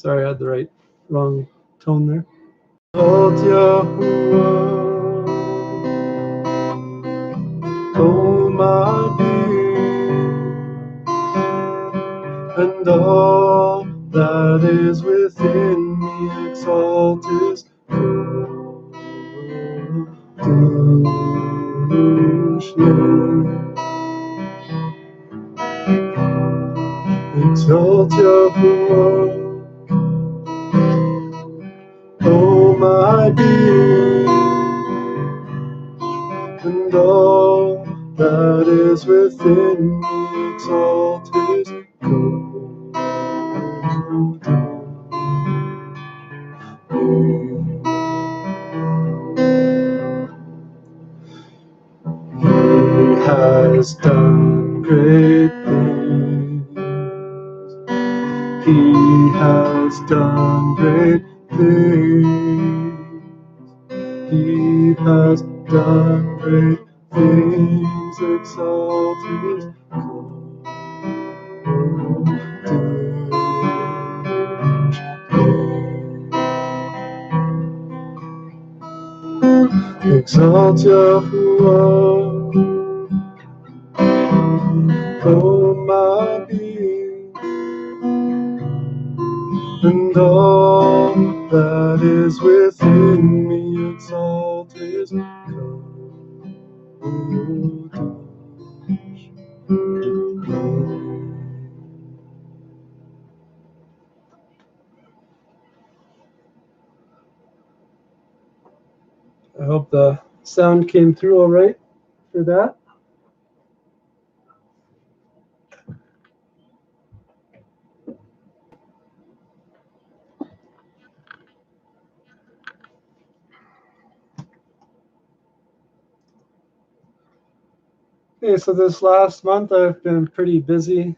Sorry, I had the wrong tone there. Exalt Yahuwah, oh my being, and all that is within me. Exalt His Kadosh name. Exalt Yahuwah, oh my being, and all that is within me. Exalt His Kadosh name. He has done great things. He has done great things. He has done great things. Exalt His Kadosh. Exalt Yahuwah, oh my being, and all that is within me. Exalt His Kadosh. I hope the sound came through all right for that. Okay, so this last month I've been pretty busy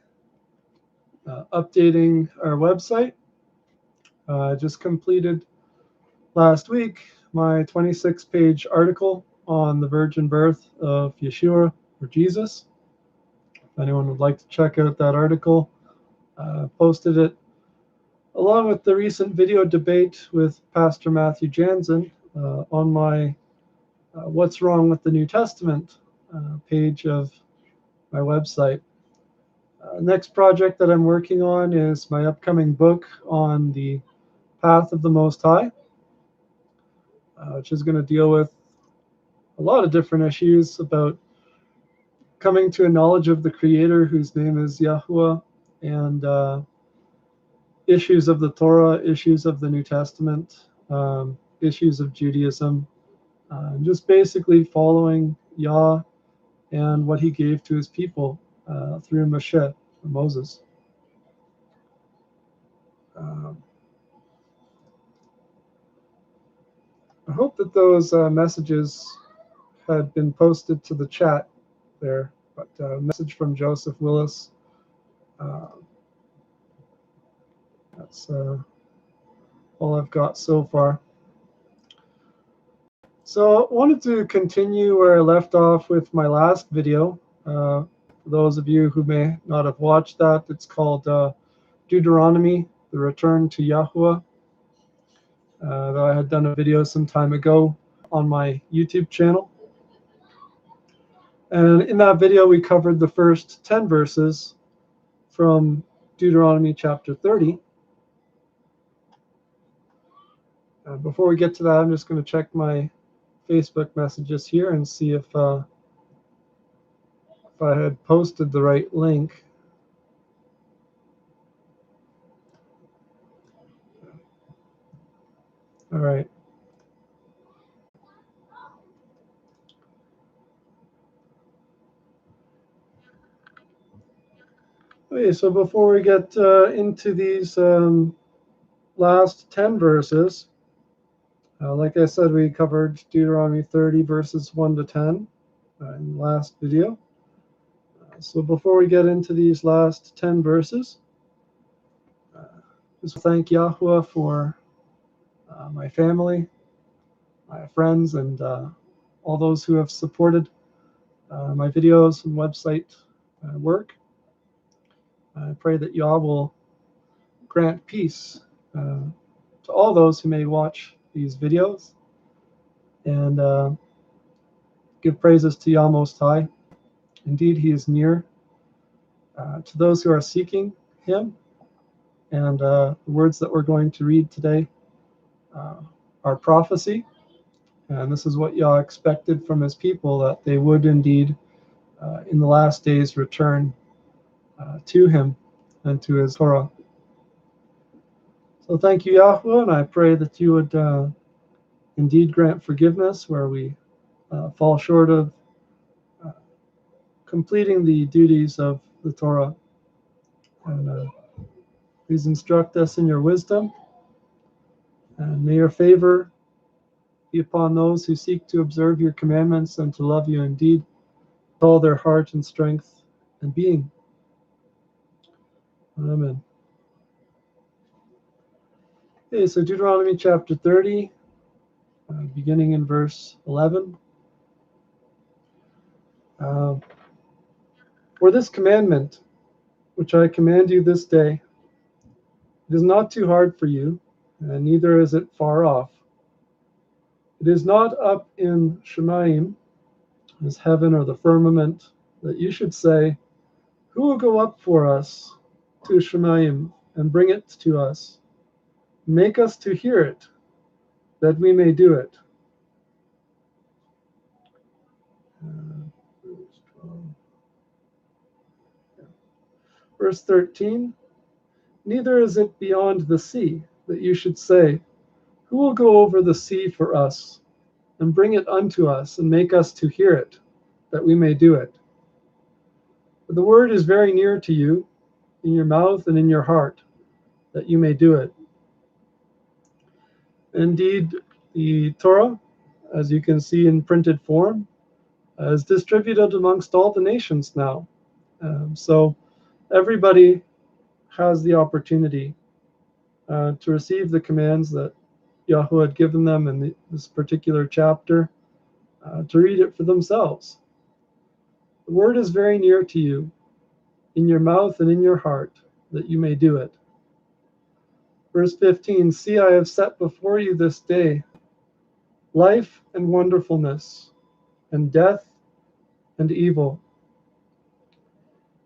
updating our website. I just completed last week my 26-page article on the virgin birth of Yeshua, or Jesus. If anyone would like to check out that article, posted it along with the recent video debate with Pastor Matthew Jansen on my What's Wrong with the New Testament page of my website. Next project that I'm working on is my upcoming book on the path of the Most High, which is going to deal with a lot of different issues about coming to a knowledge of the Creator, whose name is Yahuwah, and issues of the Torah, issues of the New Testament, issues of Judaism, just basically following Yah and what He gave to His people through Moshe, or Moses. I hope that those messages had been posted to the chat there, but a message from Joseph Willis. That's all I've got so far. So I wanted to continue where I left off with my last video. For those of you who may not have watched that, it's called Deuteronomy, the Return to Yahuwah. That I had done a video some time ago on my YouTube channel. And in that video, we covered the first 10 verses from Deuteronomy chapter 30. Before we get to that, I'm just going to check my Facebook messages here and see if I had posted the right link. All right. Okay, so before we get into these last 10 verses, like I said, we covered Deuteronomy 30 verses 1 to 10 in the last video. So before we get into these last 10 verses, just thank Yahuwah for my family, my friends, and all those who have supported my videos and website work. I pray that Yah will grant peace to all those who may watch these videos, and give praises to YaH Most High. Indeed, He is near to those who are seeking Him, and the words that we're going to read today are prophecy, and this is what YaH expected from His people, that they would indeed in the last days return to Him and to His Torah. So thank you, Yahweh, and I pray that you would indeed grant forgiveness where we fall short of completing the duties of the Torah. And please instruct us in your wisdom, and may your favor be upon those who seek to observe your commandments and to love you indeed with all their heart and strength and being. Amen. Okay, so Deuteronomy chapter 30, beginning in verse 11. For this commandment, which I command you this day, it is not too hard for you, and neither is it far off. It is not up in Shemayim, as heaven or the firmament, that you should say, who will go up for us to Shemayim and bring it to us? Make us to hear it, that we may do it. Verse 13, neither is it beyond the sea, that you should say, who will go over the sea for us, and bring it unto us, and make us to hear it, that we may do it? For the word is very near to you, in your mouth and in your heart, that you may do it. Indeed, the Torah, as you can see in printed form, is distributed amongst all the nations now. So everybody has the opportunity to receive the commands that Yahweh had given them in this particular chapter, to read it for themselves. The word is very near to you, in your mouth and in your heart, that you may do it. Verse 15, see, I have set before you this day life and wonderfulness, and death and evil.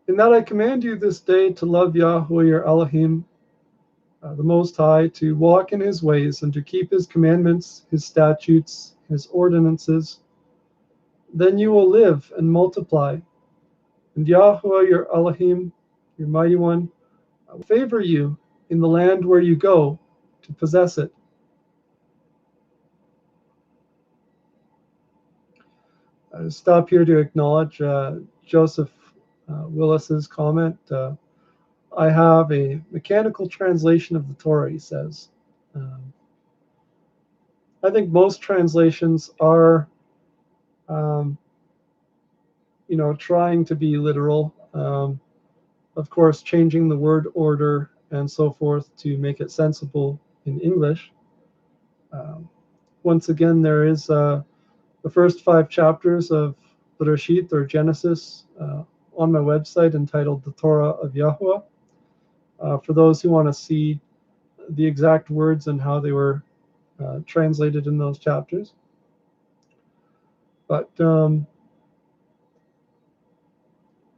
In that I command you this day to love Yahweh your Elohim, the Most High, to walk in His ways and to keep His commandments, His statutes, His ordinances. Then you will live and multiply, and Yahweh your Elohim, your Mighty One, will favor you in the land where you go to possess it. I stop here to acknowledge Joseph Willis's comment. I have a mechanical translation of the Torah, he says. I think most translations are, trying to be literal. Of course, changing the word order and so forth to make it sensible in English. Once again, there is the first 5 chapters of Bereshit or Genesis on my website entitled The Torah of Yahweh, for those who want to see the exact words and how they were translated in those chapters. But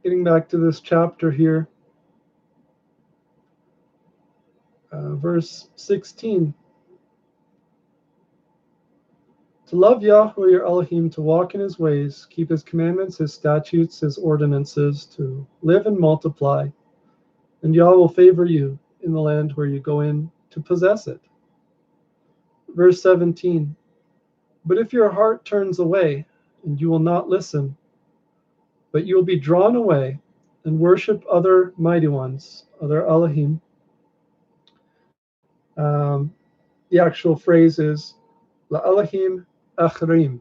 getting back to this chapter here, verse 16. To love Yahweh your Elohim, to walk in His ways, keep His commandments, His statutes, His ordinances, to live and multiply, and Yah will favor you in the land where you go in to possess it. Verse 17. But if your heart turns away, and you will not listen, but you will be drawn away and worship other mighty ones, other Elohim. The actual phrase is La Elohim Acharim.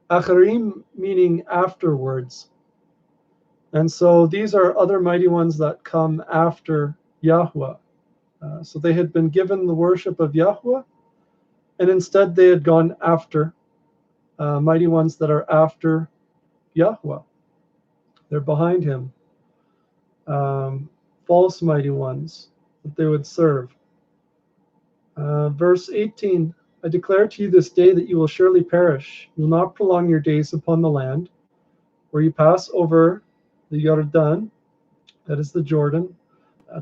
Acharim meaning afterwards. And so these are other mighty ones that come after Yahweh. So they had been given the worship of Yahweh, and instead they had gone after mighty ones that are after Yahweh. They're behind Him. False mighty ones that they would serve. Verse 18, I declare to you this day that you will surely perish. You will not prolong your days upon the land where you pass over the Jordan, that is the Jordan,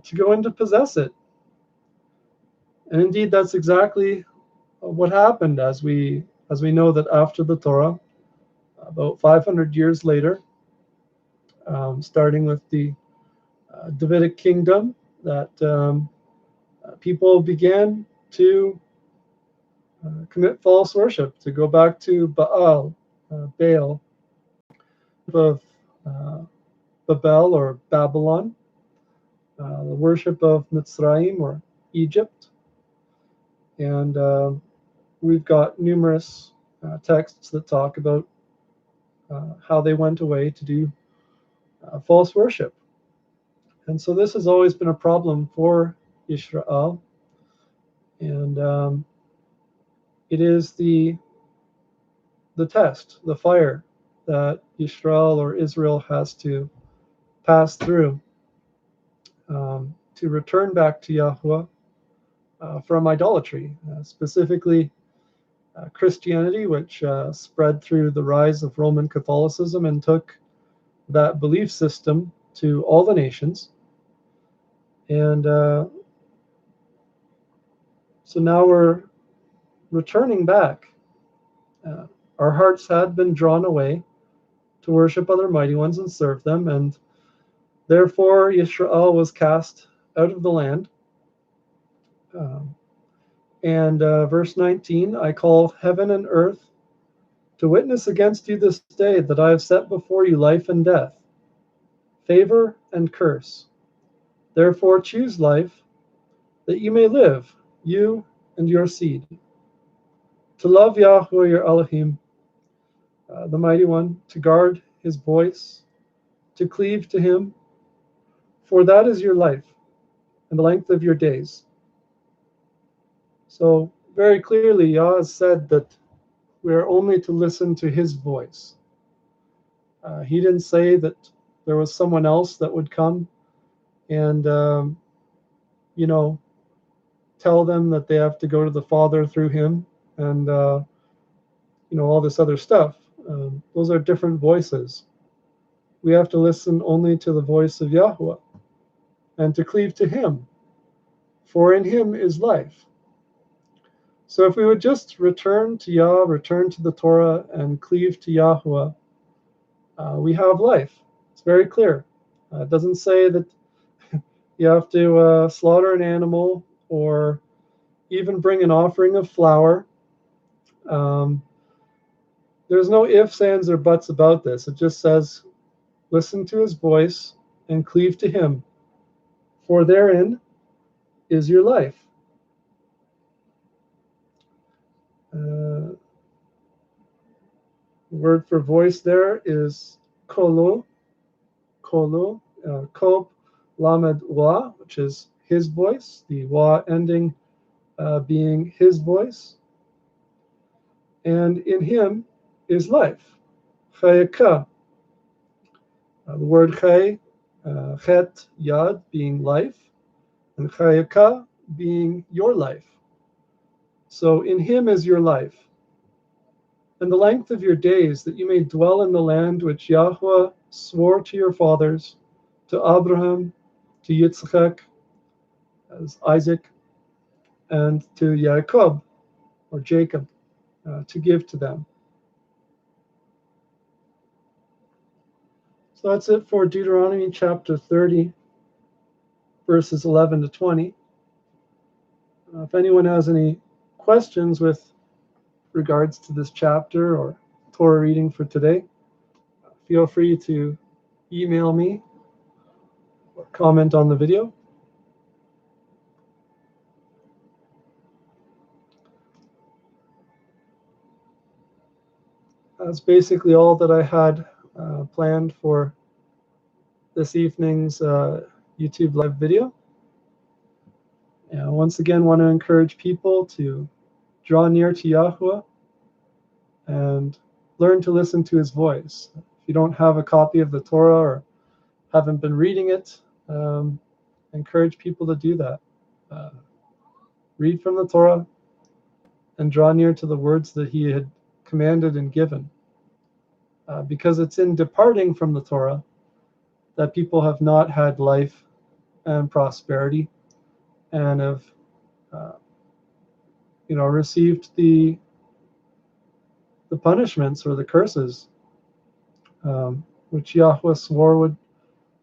to go in to possess it. And indeed, that's exactly what happened, as we know that after the Torah, about 500 years later, starting with the Davidic kingdom, that people began to commit false worship, to go back to Baal, Baal, of Babel or Babylon, the worship of Mitzrayim or Egypt. And we've got numerous texts that talk about how they went away to do false worship. And so this has always been a problem for Israel. And it is the test, the fire that Israel has to pass through to return back to Yahweh from idolatry, specifically Christianity, which spread through the rise of Roman Catholicism and took that belief system to all the nations. And so now we're returning back. Our hearts had been drawn away to worship other mighty ones and serve them, and therefore Yisrael was cast out of the land. And verse 19, I call heaven and earth to witness against you this day that I have set before you life and death, favor and curse. Therefore choose life, that you may live, you and your seed, to love Yahweh your Elohim, the mighty one, to guard his voice, to cleave to him, for that is your life and the length of your days. So very clearly, Yah has said that we are only to listen to his voice. He didn't say that there was someone else that would come and, tell them that they have to go to the Father through him and, all this other stuff. Those are different voices. We have to listen only to the voice of Yahweh and to cleave to him, for in him is life. So if we would just return to Yah, return to the Torah, and cleave to Yahweh, we have life. It's very clear. It doesn't say that you have to slaughter an animal or even bring an offering of flour. There's no ifs, ands, or buts about this. It just says, listen to his voice and cleave to him, for therein is your life. The word for voice there is kolo, kob, lamed wa, which is his voice, the wa ending being his voice. And in him is life, chayaka. The word chay, chet, yad, being life, and chayaka being your life. So in him is your life, and the length of your days, that you may dwell in the land which Yahweh swore to your fathers, to Abraham, to Yitzchak, as Isaac, and to Jacob, or Jacob, to give to them. So that's it for Deuteronomy chapter 30, verses 11 to 20. If anyone has any questions with regards to this chapter or Torah reading for today, feel free to email me or comment on the video. That's basically all that I had planned for this evening's YouTube live video. And once again, want to encourage people to draw near to Yahweh and learn to listen to his voice. If you don't have a copy of the Torah or haven't been reading it, encourage people to do that. read from the Torah and draw near to the words that he had commanded and given. Because it's in departing from the Torah that people have not had life and prosperity and have received the punishments or the curses which Yahweh swore would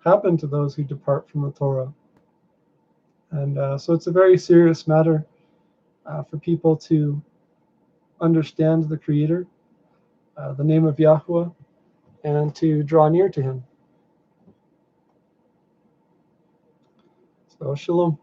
happen to those who depart from the Torah. And so it's a very serious matter for people to understand the Creator, the name of Yahweh, and to draw near to Him. So, shalom.